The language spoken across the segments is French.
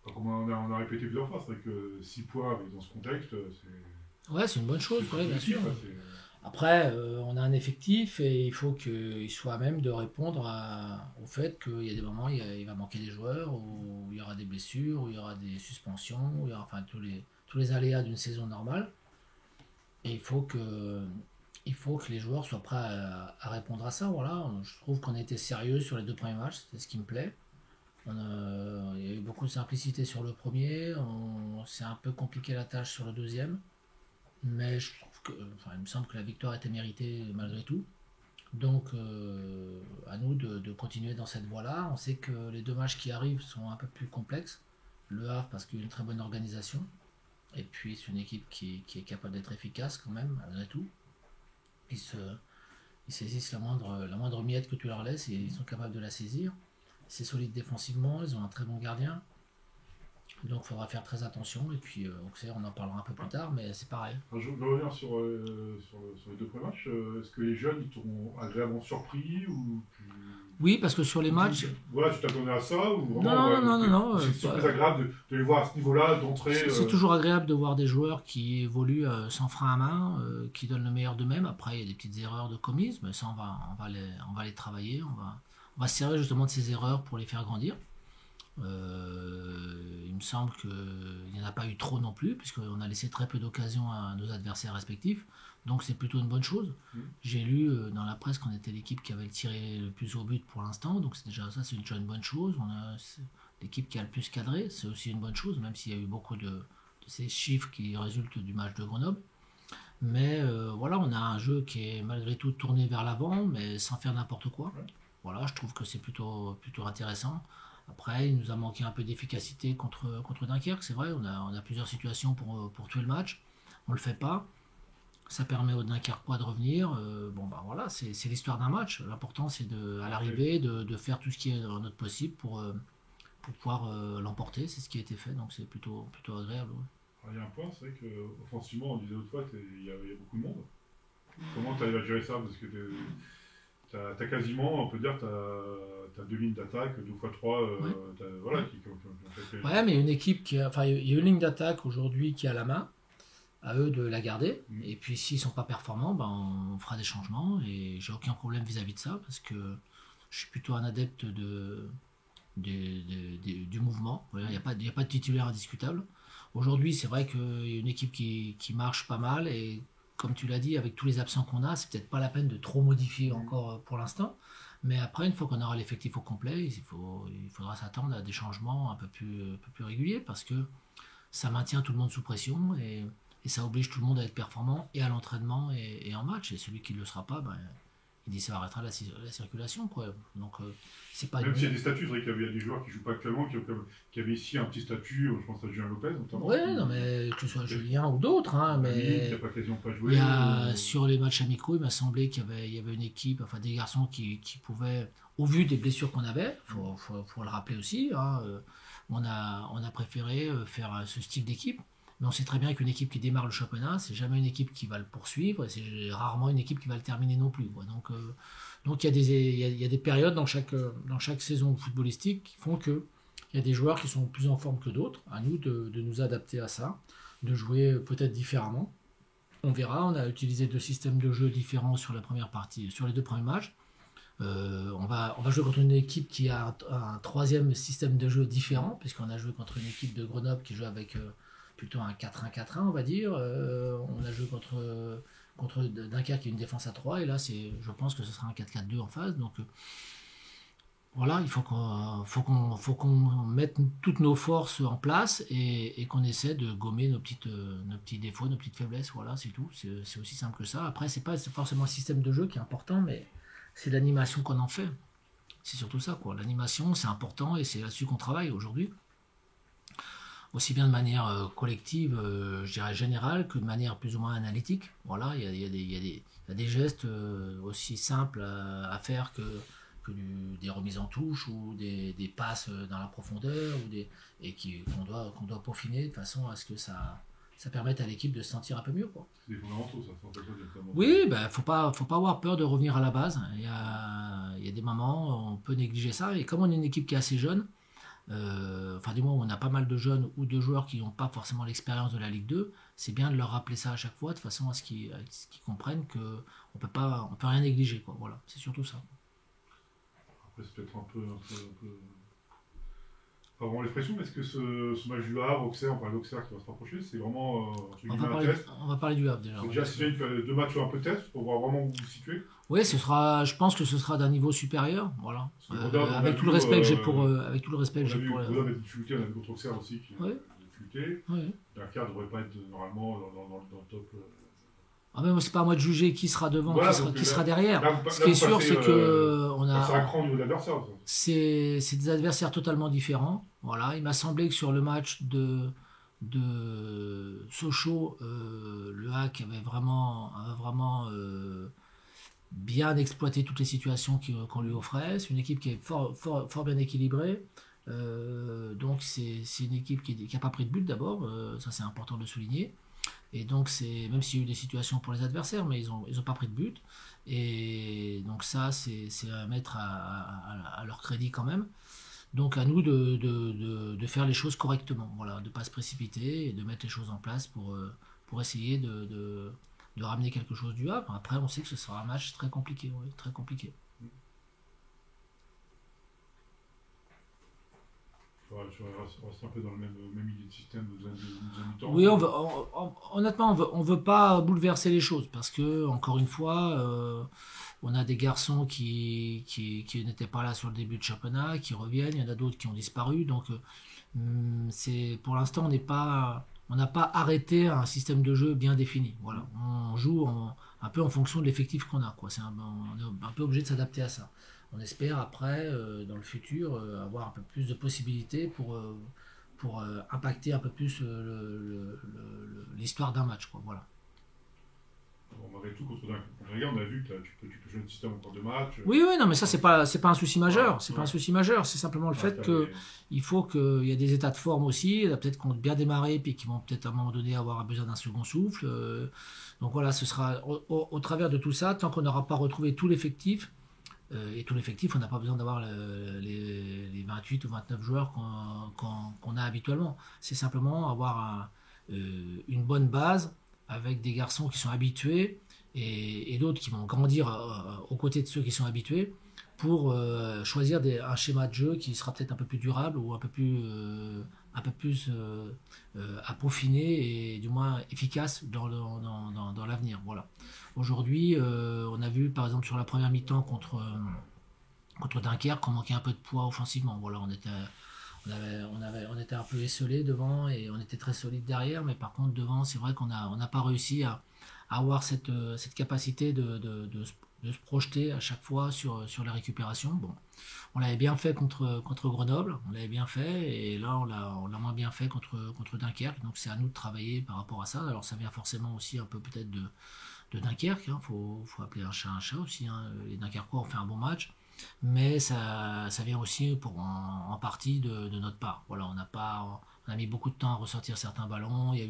Comme on a répété plusieurs fois, c'est vrai que 6 points dans ce contexte, Ouais, c'est une bonne chose, c'est ouais, bien positif. sûr. Quoi, Après, on a un effectif et il faut qu'il soit à même de répondre au fait qu'il y a des moments, il va manquer des joueurs, où il y aura des blessures, où il y aura des suspensions, où il y aura enfin tous les aléas d'une saison normale. Et il faut que les joueurs soient prêts à répondre à ça. Voilà. Je trouve qu'on a été sérieux sur les deux premiers matchs, c'est ce qui me plaît. Il y a eu beaucoup de simplicité sur le premier, c'est un peu compliqué la tâche sur le deuxième, mais je trouve que, enfin, il me semble que la victoire était méritée malgré tout. Donc, à nous de continuer dans cette voie-là. On sait que les deux matchs qui arrivent sont un peu plus complexes. Le Havre parce qu'il y a une très bonne organisation, et puis c'est une équipe qui est capable d'être efficace quand même, malgré tout. Ils, se, ils saisissent la moindre miette que tu leur laisses et ils sont capables de la saisir. C'est solide défensivement, ils ont un très bon gardien. Donc il faudra faire très attention. Et puis Auxerre, on en parlera un peu plus ouais. tard, mais c'est pareil. Je veux revenir sur les deux premiers matchs. Est-ce que les jeunes ils t'ont agréablement surpris ou Oui, parce que sur les matchs. voilà, tu t'attendais à ça ou Non, vraiment non, ouais, non, non, non, non. c'est une surprise agréable de les voir à ce niveau-là, d'entrer. C'est toujours agréable de voir des joueurs qui évoluent sans frein à main, qui donnent le meilleur d'eux-mêmes. Après, il y a des petites erreurs de commises, mais ça, on va les travailler. On va se servir justement de ces erreurs pour les faire grandir. Il me semble qu'il n'y en a pas eu trop non plus, puisqu'on a laissé très peu d'occasions à nos adversaires respectifs. Donc c'est plutôt une bonne chose. J'ai lu dans la presse qu'on était l'équipe qui avait tiré le plus au but pour l'instant, donc c'est déjà ça, c'est déjà une bonne chose. C'est l'équipe qui a le plus cadré, c'est aussi une bonne chose, même s'il y a eu beaucoup de ces chiffres qui résultent du match de Grenoble. Mais voilà, on a un jeu qui est malgré tout tourné vers l'avant, mais sans faire n'importe quoi. Voilà, je trouve que c'est plutôt intéressant. Après, il nous a manqué un peu d'efficacité contre Dunkerque, c'est vrai. On a plusieurs situations pour tuer le match. On le fait pas. Ça permet aux Dunkerquois de revenir. Bon, bah voilà, c'est l'histoire d'un match. L'important, c'est à l'arrivée de faire tout ce qui est dans notre possible pour pouvoir l'emporter. C'est ce qui a été fait, donc c'est plutôt agréable. Ouais. Alors, il y a un point, c'est vrai qu'offensivement, on disait l'autre fois, il y a beaucoup de monde. Comment tu arrives à gérer ça? Parce que t'as quasiment, on peut dire, t'as deux lignes d'attaque, deux fois trois, Ouais. voilà, qui ont fait. Ouais, mais une équipe enfin, il y a une ligne d'attaque aujourd'hui qui a la main. À eux de la garder. Et puis s'ils sont pas performants, ben, on fera des changements. Et j'ai aucun problème vis-à-vis de ça parce que je suis plutôt un adepte du mouvement. Il n'y a pas de titulaire indiscutable. Aujourd'hui, c'est vrai qu'il y a une équipe qui marche pas mal et comme tu l'as dit, avec tous les absents qu'on a, c'est peut-être pas la peine de trop modifier encore pour l'instant. Mais après, une fois qu'on aura l'effectif au complet, il faudra s'attendre à des changements un peu plus réguliers parce que ça maintient tout le monde sous pression et ça oblige tout le monde à être performant et à l'entraînement et en match. Et celui qui ne le sera pas, ben, il dit ça arrêtera la circulation. Quoi. Donc c'est pas Même une... s'il y a des statuts, c'est vrai qu'il y a des joueurs qui ne jouent pas actuellement, qui avaient ici un petit statut, je pense à Julien Lopez notamment. Ouais, non, mais que ce soit Julien ou d'autres, hein, Qui mais n'a pas quasiment pas il joué. y a, sur les matchs amicaux, il m'a semblé il y avait une équipe, enfin des garçons qui pouvaient, au vu des blessures qu'on avait, faut le rappeler aussi, hein, on a préféré faire ce style d'équipe. Mais on sait très bien qu'une équipe qui démarre le championnat, c'est jamais une équipe qui va le poursuivre et c'est rarement une équipe qui va le terminer non plus. Quoi. Donc il y a des périodes dans chaque saison footballistique qui font que il y a des joueurs qui sont plus en forme que d'autres. À nous de nous adapter à ça, de jouer peut-être différemment. On verra, on a utilisé deux systèmes de jeu différents sur la première partie, sur les deux premiers matchs. On va jouer contre une équipe qui a un troisième système de jeu différent, puisqu'on a joué contre une équipe de Grenoble qui joue avec plutôt un 4-1-4-1, on va dire. On a joué contre Dunkerque qui a une défense à 3, et là, je pense que ce sera un 4-4-2 en phase. Donc voilà, il faut qu'on mette toutes nos forces en place et qu'on essaie de gommer nos petits défauts, nos petites faiblesses. Voilà, c'est tout. C'est aussi simple que ça. Après, c'est pas forcément le système de jeu qui est important, mais c'est l'animation qu'on en fait. C'est surtout ça, quoi. L'animation, c'est important et c'est là-dessus qu'on travaille aujourd'hui. Aussi bien de manière collective, je dirais générale, que de manière plus ou moins analytique. Voilà, il y a des gestes aussi simples à faire que des remises en touche ou des passes dans la profondeur et qu'on doit peaufiner de façon à ce que ça permette à l'équipe de se sentir un peu mieux. Quoi. C'est des fondamentaux, ça. C'est un Oui, ben, faut pas avoir peur de revenir à la base. Il y a des moments où on peut négliger ça. Et comme on est une équipe qui est assez jeune, enfin du moins on a pas mal de jeunes ou de joueurs qui n'ont pas forcément l'expérience de la Ligue 2, c'est bien de leur rappeler ça à chaque fois de façon à ce qu'ils comprennent que on peut rien négliger, quoi. Voilà, c'est surtout ça. Après, c'est peut-être un peu pas vraiment l'expression, mais est-ce que ce match du Havre, Auxerre, on parle d'Auxerre qui va se rapprocher, c'est vraiment On va parler du Havre déjà. Déjà, si j'ai deux matchs un peu test pour voir vraiment où vous vous situez. Oui, je pense que ce sera d'un niveau supérieur, voilà. Avec tout le respect que j'ai pour, avec tout le respect que j'ai pour. Grenoble a des difficultés, on a contre Auxerre aussi qui a des difficultés. Oui. Dakar ne devrait pas être normalement dans le top. Ah mais c'est pas à moi de juger qui sera devant, voilà, qui sera derrière. Ce qui est sûr, c'est que c'est un cran au niveau de l'adversaire. C'est des adversaires totalement différents. Voilà, il m'a semblé que sur le match de Sochaux, le HAC avait vraiment bien exploité toutes les situations qu'on lui offrait. C'est une équipe qui est fort bien équilibrée. Donc c'est une équipe qui n'a pas pris de but d'abord, ça c'est important de le souligner. Et donc même s'il y a eu des situations pour les adversaires, mais ils ont pas pris de but. Et donc ça c'est à mettre à leur crédit quand même. Donc à nous de faire les choses correctement, voilà, de ne pas se précipiter et de mettre les choses en place pour essayer de ramener quelque chose du Havre. Après on sait que ce sera un match très compliqué, oui, très compliqué. Tu restes un peu dans le même idée de système de deuxième mi-temps. Oui, honnêtement, on veut pas bouleverser les choses parce que, encore une fois, on a des garçons qui n'étaient pas là sur le début de championnat, qui reviennent, il y en a d'autres qui ont disparu. Donc, pour l'instant, on n'a pas arrêté un système de jeu bien défini. Voilà, on joue un peu en fonction de l'effectif qu'on a, quoi. On est un peu obligé de s'adapter à ça. On espère après, dans le futur, avoir un peu plus de possibilités pour impacter un peu plus l'histoire d'un match, quoi. Voilà. Bon, malgré tout, contre Dunkerque, on a vu que tu peux jouer un système en cours de match. Oui, non, mais ça, c'est pas un souci majeur. C'est pas un souci majeur. C'est simplement le fait qu'il faut qu'il y ait des états de forme aussi. Peut-être qu'on a bien démarré, puis qu'ils vont peut-être à un moment donné avoir besoin d'un second souffle. Donc voilà, ce sera au travers de tout ça, tant qu'on n'aura pas retrouvé tout l'effectif. Et tout l'effectif, on n'a pas besoin d'avoir les 28 ou 29 joueurs qu'on a habituellement. C'est simplement avoir une bonne base avec des garçons qui sont habitués et d'autres qui vont grandir aux côtés de ceux qui sont habitués pour choisir un schéma de jeu qui sera peut-être un peu plus durable ou un peu plus à peaufiner et du moins efficace dans l'avenir. Voilà. Aujourd'hui, on a vu par exemple sur la première mi-temps contre Dunkerque qu'on manquait un peu de poids offensivement. Voilà, on était un peu esselé devant et on était très solide derrière, mais par contre devant, c'est vrai qu'on n'a pas réussi à avoir cette capacité de se projeter à chaque fois sur la récupération. Bon, on l'avait bien fait contre Grenoble, on l'avait bien fait, et là on l'a moins bien fait contre Dunkerque, donc c'est à nous de travailler par rapport à ça. Alors ça vient forcément aussi un peu peut-être de Dunkerque, faut appeler un chat aussi, hein. Les Dunkerquois ont fait un bon match, mais ça vient aussi en partie de notre part. Voilà, on a mis beaucoup de temps à ressortir certains ballons, il y a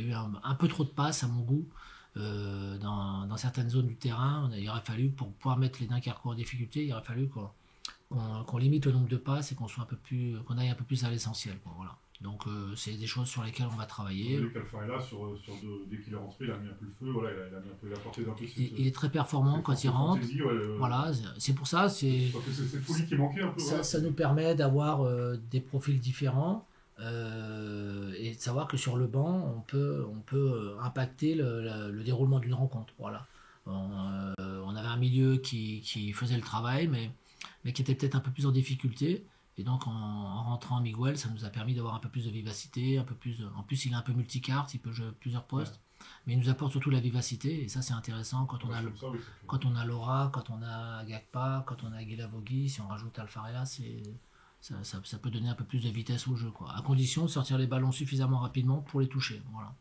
eu un peu trop de passes à mon goût. Dans certaines zones du terrain, il aurait fallu, pour pouvoir mettre les Dunkerquois en difficulté, il aurait fallu qu'on limite le nombre de passes et qu'on aille un peu plus à l'essentiel. Voilà. Donc c'est des choses sur lesquelles on va travailler. Là, dès qu'il est rentré, il a mis un peu le feu, voilà, il a apporté un peu il est très performant quand il rentre. Voilà, c'est pour ça. C'est cette folie qui manquait un peu. Ça nous permet d'avoir des profils différents. Et de savoir que sur le banc on peut impacter le déroulement d'une rencontre. Voilà. On avait un milieu qui faisait le travail mais qui était peut-être un peu plus en difficulté, et donc en rentrant Miguel, ça nous a permis d'avoir un peu plus de vivacité, en plus il est un peu multicarte, il peut jouer plusieurs postes, mais il nous apporte surtout la vivacité, et ça c'est intéressant quand on a Laura, quand on a Gakpa, quand on a Guilavogui, si on rajoute Alfaria, ça peut donner un peu plus de vitesse au jeu, quoi. À condition de sortir les ballons suffisamment rapidement pour les toucher. Voilà.